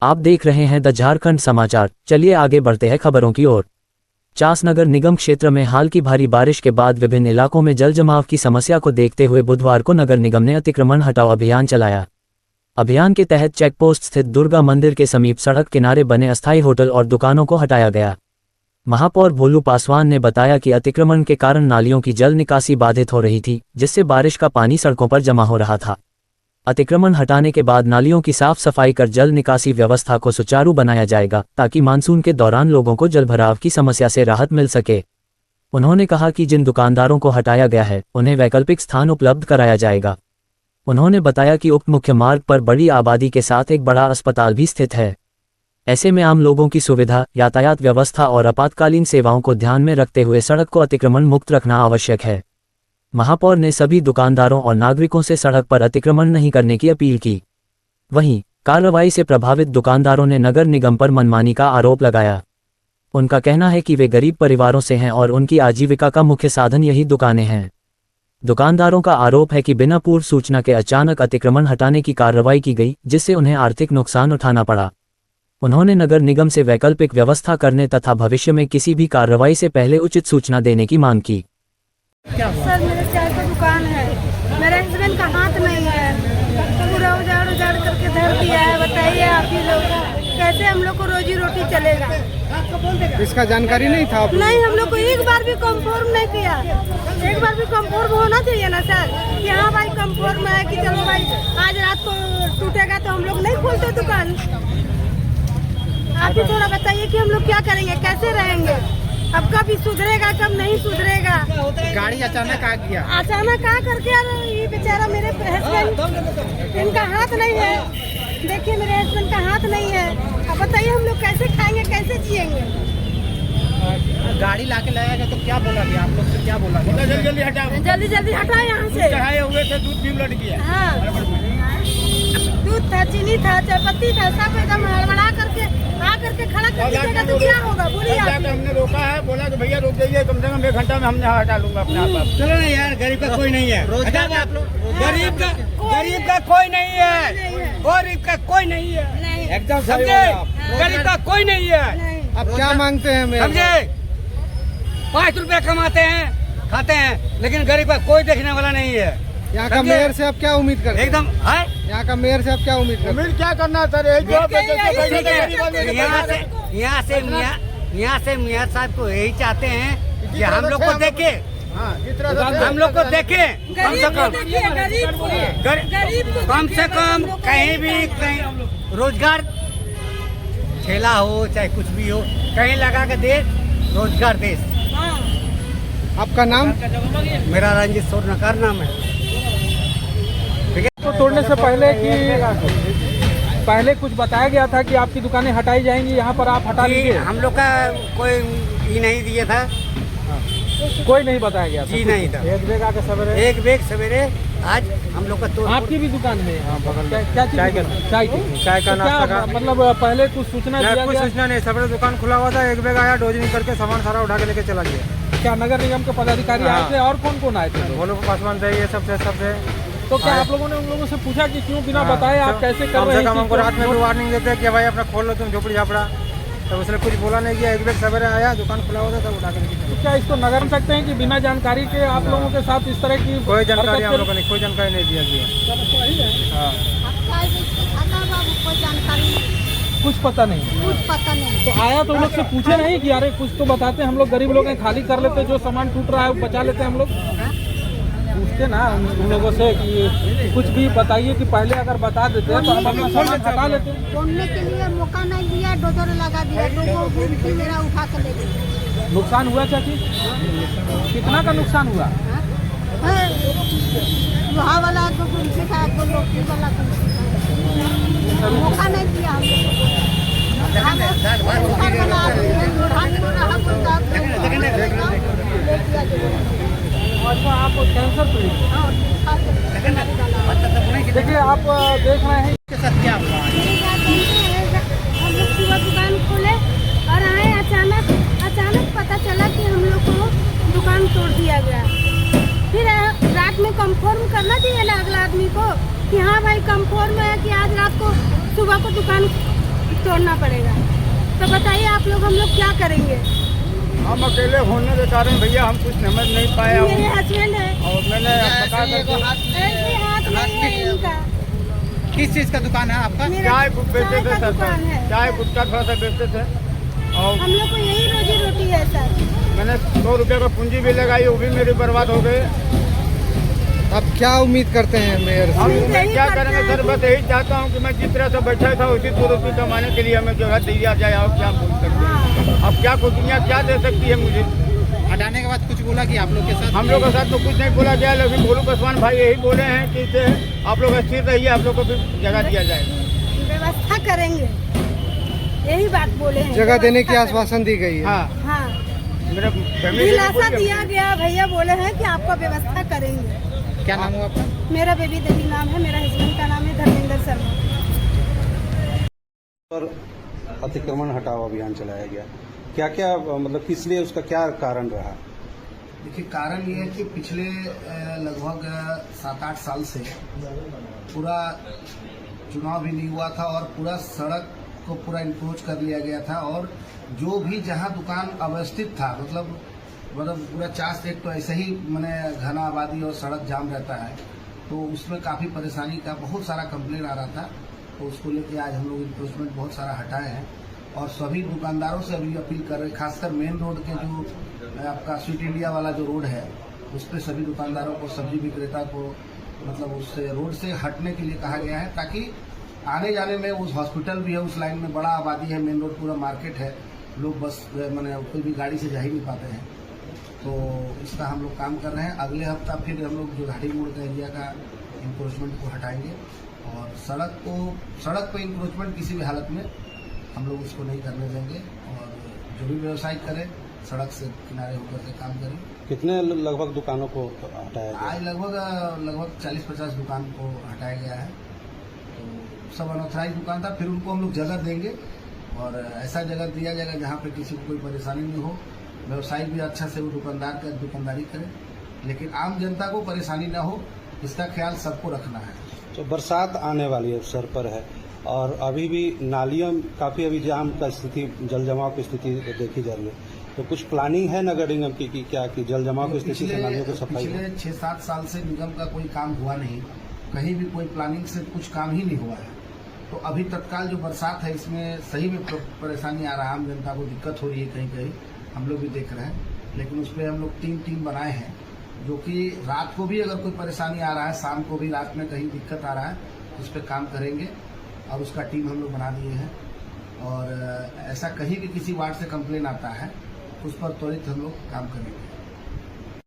आप देख रहे हैं द झारखंड समाचार। चलिए आगे बढ़ते हैं खबरों की ओर। चास नगर निगम क्षेत्र में हाल की भारी बारिश के बाद विभिन्न इलाकों में जल जमाव की समस्या को देखते हुए बुधवार को नगर निगम ने अतिक्रमण हटाओ अभियान चलाया। अभियान के तहत चेकपोस्ट स्थित दुर्गा मंदिर के समीप सड़क किनारे बने अस्थायी होटल और दुकानों को हटाया गया। महापौर भोलू पासवान ने बताया कि अतिक्रमण के कारण नालियों की जल निकासी बाधित हो रही थी, जिससे बारिश का पानी सड़कों पर जमा हो रहा था। अतिक्रमण हटाने के बाद नालियों की साफ सफाई कर जल निकासी व्यवस्था को सुचारू बनाया जाएगा, ताकि मानसून के दौरान लोगों को जलभराव की समस्या से राहत मिल सके। उन्होंने कहा कि जिन दुकानदारों को हटाया गया है उन्हें वैकल्पिक स्थान उपलब्ध कराया जाएगा। उन्होंने बताया कि उक्त मुख्य मार्ग पर बड़ी आबादी के साथ एक बड़ा अस्पताल भी स्थित है। ऐसे में आम लोगों की सुविधा, यातायात व्यवस्था और आपातकालीन सेवाओं को ध्यान में रखते हुए सड़क को अतिक्रमण मुक्त रखना आवश्यक है। महापौर ने सभी दुकानदारों और नागरिकों से सड़क पर अतिक्रमण नहीं करने की अपील की। वहीं कार्रवाई से प्रभावित दुकानदारों ने नगर निगम पर मनमानी का आरोप लगाया। उनका कहना है कि वे गरीब परिवारों से हैं और उनकी आजीविका का मुख्य साधन यही दुकानें हैं। दुकानदारों का आरोप है कि बिना पूर्व सूचना के अचानक अतिक्रमण हटाने की कार्रवाई की गई, जिससे उन्हें आर्थिक नुकसान उठाना पड़ा। उन्होंने नगर निगम से वैकल्पिक व्यवस्था करने तथा भविष्य में किसी भी कार्रवाई से पहले उचित सूचना देने की मांग की। सर, मेरे चाय का दुकान है, मेरे हस्बैंड का हाथ नहीं है, पूरा उजाड़ करके धर दिया है। बताइए आप ही लोग, कैसे हम लोग को रोजी रोटी चलेगा? इसका जानकारी नहीं था? नहीं, हम लोग को एक बार भी कंफर्म नहीं किया। एक बार भी कंफर्म होना चाहिए ना सर, कि हाँ भाई कंफर्म है कि चलो भाई आज रात को टूटेगा तो हम लोग नहीं खोलते दुकान। आप ही थोड़ा बताइए कि हम लोग क्या करेंगे, कैसे रहेंगे? अब कब सुधरेगा, कब नहीं सुधरेगा? गाड़ी अचानक आ गया, अचानक आ करके ये बेचारा मेरे हस्बैंड, इनका हाथ नहीं है। देखिए मेरे हस्बैंड का हाथ नहीं है। अब बताइए हम लोग कैसे खाएंगे, कैसे जिएंगे? गाड़ी लाके लाया गया तो क्या बोला गया? आप लोग से क्या बोला गया? जल्दी हटाओ, जल्दी हटाओ यहाँ से। चढ़ाए हुए थे, दूध भी लट गया। हाँ, दूध था, चीनी था, चायपत्ती था, सब एकदम हड़बड़ा करके खड़ा कर दीजिएगा तो क्या होगा? बोलिए आप। हमने रोका है, बोला कि भैया रुक जाइए, कम से कम 1 घंटा में हमने हटा लूंगा अपने आप। चलो ना यार, गरीब का कोई नहीं है। रोजगार आप लोग, गरीब का कोई नहीं है, गरीब का कोई नहीं है, एकदम समझे? गरीब का कोई नहीं है। अब क्या मांगते हैं? समझे, 5 रुपया कमाते हैं, खाते हैं, लेकिन गरीब का कोई देखने वाला नहीं है। यहाँ का मेयर से आप क्या उम्मीद करते हैं? एकदम है, यहाँ का मेयर से आप क्या उम्मीद करते हैं? उम्मीद क्या करना सर, यहाँ से मेयर साहब को यही चाहते हैं कि हम लोग को देखे, हम लोग को देखे, कम से कम कहीं भी रोजगार, ठेला हो चाहे कुछ भी हो, कहीं लगा के दे, रोजगार दे। आपका नाम? मेरा रंजित स्वर्णकार नाम है। तो तोड़ने से पहले कुछ बताया गया था कि आपकी दुकानें हटाई जाएंगी, यहाँ पर आप हटा लीजिए। हम लोग का कोई ये नहीं दिया था, कोई नहीं बताया गया था? जी नहीं था। एक बैग सवेरे आज हम लोग का आपकी भी दुकान में? हाँ, बगल में। क्या चाय का नाश्ता का मतलब पहले कुछ सूचना दिया? कुछ सूचना नहीं, सवेरे दुकान खुला हुआ था, एक बैग आया, डोजनिंग करके सामान सारा उठा के लेके चला गया। क्या नगर निगम के पदाधिकारी आए थे? और कौन कौन आए थे? भोलू पासवान थे, ये सब थे। तो क्या आप लोगों ने उन लोगों से पूछा कि क्यों बिना बताए आप कैसे कर रहे हैं? हमको रात में भी वार्निंग देते हैं कि भाई अपना खोल लो तुम झोपड़ी झापड़ा, तो उसने कुछ बोला नहीं किया। एक बैग सवेरे आया, दुकान खुला हुआ था, तब उठा के लेके। तो क्या इसको नगर में सकते हैं कि बिना जानकारी के आप लोगों के साथ इस तरह की कोई जानकारी हम लोगों ने कोई जानकारी नहीं दिया गया। कुछ पता नहीं। तो आया तो लोग से पूछे नहीं कि अरे कुछ तो बताते, हम लोग गरीब लोग हैं, खाली कर लेते, जो सामान टूट रहा है वो बचा लेते हम लोग। पूछते ना उन लोगों से कि कुछ भी बताइए कि पहले अगर बता देते हैं तो हम अपना सामान हटा लेते। बोलने के लिए मौका नहीं दिया, डोजर लगा दिया, लोगों मेरा उठा कर ले गया। नुकसान हुआ चाची? कितना का नुकसान हुआ? लोहा वाला तो गुमटी था, लोकी वाला मौका नहीं दिया हम अच्छा, आप कैंसर पीड़ित? देखिए आप देख रहे हैं क्या हुआ? हम लोग सुबह दुकान खोले और आए, अचानक पता चला कि हम लोग को दुकान तोड़ दिया गया। फिर रात में कंफर्म करना चाहिए ना अगला आदमी को कि हाँ भाई कंफर्म है कि आज रात को सुबह को दुकान तोड़ना पड़ेगा। तो बताइए आप लोग, हम लोग क्या करेंगे? हम अकेले होने के कारण भैया हम कुछ समझ नहीं पाए मेरे हस्बैंड है, और मैंने पता ऐसे हाथ नहीं है इनका। किस चीज का दुकान है आपका? मेरा चाय बेचते थे का सर, दुकान है। चाय गुटखा थोड़ा सा बेचते थे और हम लोग को यही रोजी रोटी है सर। मैंने 100 रुपये का पूंजी भी लगाई, वो भी मेरी बर्बाद हो गई। अब क्या उम्मीद करते हैं मेयर से? हम यही मैं क्या करते करेंगे हैं सर, बस यही चाहता हूँ कि मैं जिस तरह से बैठा था उसी 2 रुपये कमाने के लिए हमें जगह दिया जाए। और क्या बोल सकते हैं, अब क्या कुछ दुनिया क्या दे सकती है मुझे? हटाने के बाद कुछ बोला कि आप लोग के साथ? हम लोग के साथ तो कुछ नहीं बोला गया, लेकिन भोलू पासवान भाई यही बोले हैं कि इसे आप लोग स्थिर रहिए, आप लोग को भी जगह दिया जाए। व्यवस्था करेंगे, यही बात बोले हैं। जगह देने की व्यवस्था आश्वासन दी गई है। हाँ, हाँ, मेरा फैमिली दिलासा दिया गया। भैया बोले हैं कि आपका व्यवस्था करेंगे। क्या नाम हुआ आपका? मेरा बेबी देवी नाम है, मेरा हस्बैंड का नाम है धर्मेंद्र शर्मा। पर अतिक्रमण हटाओ अभियान चलाया गया, क्या क्या मतलब किस लिए, उसका क्या कारण रहा? देखिए, कारण ये है कि पिछले लगभग 7-8 साल से पूरा चुनाव भी नहीं हुआ था और पूरा सड़क को पूरा इंक्रोच कर लिया गया था। और जो भी जहां दुकान अवस्थित था, मतलब पूरा 4 एक तो ऐसे ही मैंने घना आबादी और सड़क जाम रहता है, तो उसमें काफ़ी परेशानी का बहुत सारा कंप्लेन आ रहा था। तो उसको लेके आज हम लोग इंक्रोचमेंट बहुत सारा हटाए हैं और सभी दुकानदारों से अभी अपील कर रहे हैं, खासकर मेन रोड के जो आपका स्वीट इंडिया वाला जो रोड है, उस पर सभी दुकानदारों को, सब्जी विक्रेता को, मतलब उससे रोड से हटने के लिए कहा गया है, ताकि आने जाने में उस हॉस्पिटल भी है, उस लाइन में बड़ा आबादी है, मेन रोड पूरा मार्केट है, लोग बस मैंने कोई भी गाड़ी से जा ही नहीं पाते हैं। तो इसका हम लोग काम कर रहे हैं। अगले हफ्ता फिर हम लोग जो घाटी मोड़ का एरिया का इंक्रोचमेंट को हटाएंगे और सड़क पे इंक्रोचमेंट किसी भी हालत में हम लोग उसको नहीं करने देंगे और जो भी व्यवसाय करें सड़क से किनारे होकर के काम करें। कितने लगभग दुकानों को हटाया गया? आज लगभग 40-50 दुकान को हटाया गया है। तो सब अनऑथराइज दुकान था, फिर उनको हम लोग जगह देंगे और ऐसा जगह दिया जाएगा जहाँ पे किसी को कोई परेशानी नहीं हो, व्यवसाय भी अच्छा से वो दुकानदारी करे, लेकिन आम जनता को परेशानी ना हो, इसका ख्याल सबको रखना है। तो बरसात आने वाली अवसर पर है और अभी भी नालियों काफी अभी जाम का स्थिति, जल जमाव की स्थिति देखी जा रही है, तो कुछ प्लानिंग है नगर निगम की कि क्या कि जल जमाव की स्थिति से नालियों को सफाई हो? पिछले 6-7 साल से निगम का कोई काम हुआ नहीं, कहीं भी कोई प्लानिंग से कुछ काम ही नहीं हुआ है। तो अभी तत्काल जो बरसात है इसमें सही में परेशानी आ रहा है, आम जनता को दिक्कत हो रही है, कहीं कहीं हम लोग भी देख रहे हैं। लेकिन उस पर हम लोग 3 टीम बनाए हैं, जो कि रात को भी अगर कोई परेशानी आ रहा है, शाम को भी रात में कहीं दिक्कत आ रहा है, उस पर काम करेंगे और उसका टीम हम लोग बना दिए हैं। और ऐसा कहीं भी किसी वार्ड से कंप्लेन आता है, उस पर त्वरित हम लोग काम करेंगे।